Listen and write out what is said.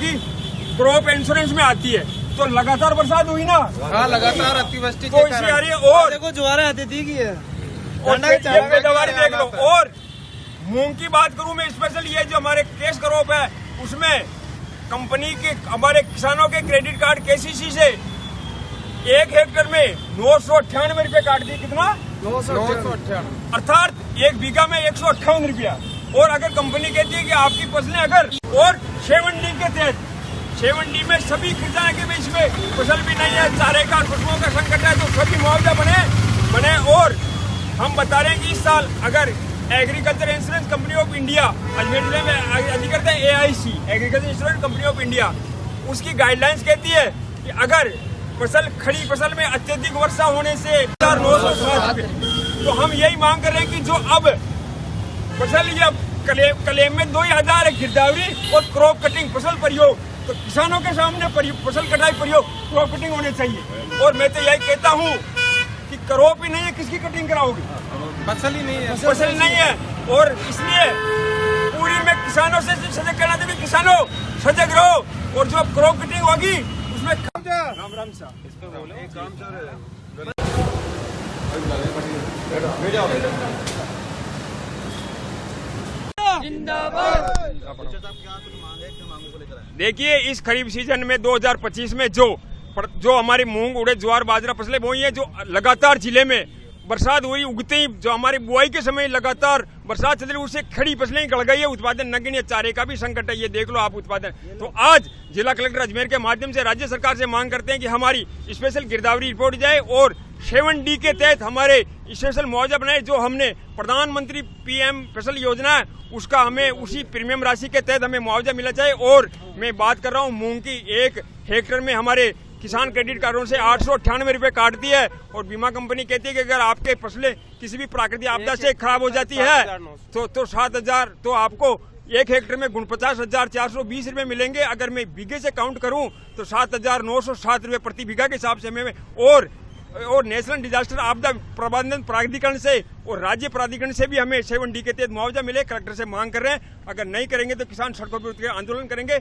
की crop insurance में आती है। तो लगातार बरसात हुई ना, हाँ लगातार अतिवृष्टि तो इसी आ रही है। और देखो ज्वारें आती थी की है, ये पैदावार देख लो। और मूंग की बात करूं मैं स्पेशल, ये जो हमारे केस क्रॉप है उसमें कंपनी के हमारे किसानों के क्रेडिट कार्ड केसीसी से 1 हेक्टेयर में 998 रुपए काट दी। कितना? 998। अर्थात 1 बीघा में 158 रुपया। और अगर कंपनी कहती है कि आपकी फसलें अगर और 7D के तहत 7D में सभी किसान के बीच में फसल भी नहीं है, चारे का फसलों का संकट है, तो सभी मुआवजा बने। और हम बता रहे हैं कि इस साल अगर agriculture insurance company of India Ajmer जिले में अधिकृत है AIC agriculture insurance company of India, उसकी गाइडलाइंस कहती है कि अगर खड़ी फसल में अत्यधिक वर्षा होने से 960 रुपये, तो हम यही मांग कर रहे हैं कि जो अब फसल या क्लेम में 2000 है गिरदावरी और क्रॉप कटिंग फसल प्रयोग, तो किसानों के सामने फसल कटाई प्रयोग क्रॉप कटिंग होने चाहिए। और मैं तो यही कहता हूँ कि क्रॉप ही नहीं है, किसकी कटिंग कराओगे? फसल ही नहीं है, फसल नहीं है। और इसलिए पूरी में किसानों से सजग करना चाहिए, किसानों सजग रहो। और जो क्रॉप कटिंग होगी उसमें राम सा देखिए, इस खरीफ सीजन में 2025 में जो हमारी मूंग, उड़द, ज्वार, बाजरा फसलें बोई हैं, जो लगातार जिले में बरसात हुई, उगते ही जो हमारी बुआई के समय लगातार बरसात चल रही, उससे खड़ी फसलें गड़ गई है। उत्पादन नगण्य, चारे का भी संकट है, ये देख लो आप उत्पादन। तो आज जिला कलेक्टर अजमेर के माध्यम से राज्य सरकार से मांग करते हैं कि हमारी स्पेशल गिरदावरी रिपोर्ट जाए और 7D के तहत हमारे स्पेशल मुआवजा बनाए। जो हमने प्रधानमंत्री PM फसल योजना है उसका हमें उसी प्रीमियम राशि के तहत हमें मुआवजा मिला जाए। और मैं बात कर रहा हूँ मूंग की, 1 हेक्टेयर में हमारे किसान क्रेडिट कार्डों से 898 रुपए काट दिए है। और बीमा कंपनी कहती है कि अगर आपके फसलें किसी भी प्राकृतिक आपदा से खराब हो जाती है तो 7000, तो आपको 1 हेक्टेयर में 49,420 रुपए मिलेंगे। अगर मैं बीघे से काउंट करूं तो 7,907 रुपए प्रति बीघा के हिसाब से हमें और नेशनल डिजास्टर आपदा प्रबंधन प्राधिकरण से और राज्य प्राधिकरण से भी हमें 7D के तहत मुआवजा मिले। कलेक्टर से मांग कर रहे हैं, अगर नहीं करेंगे तो किसान सड़कों पर उतर आंदोलन करेंगे।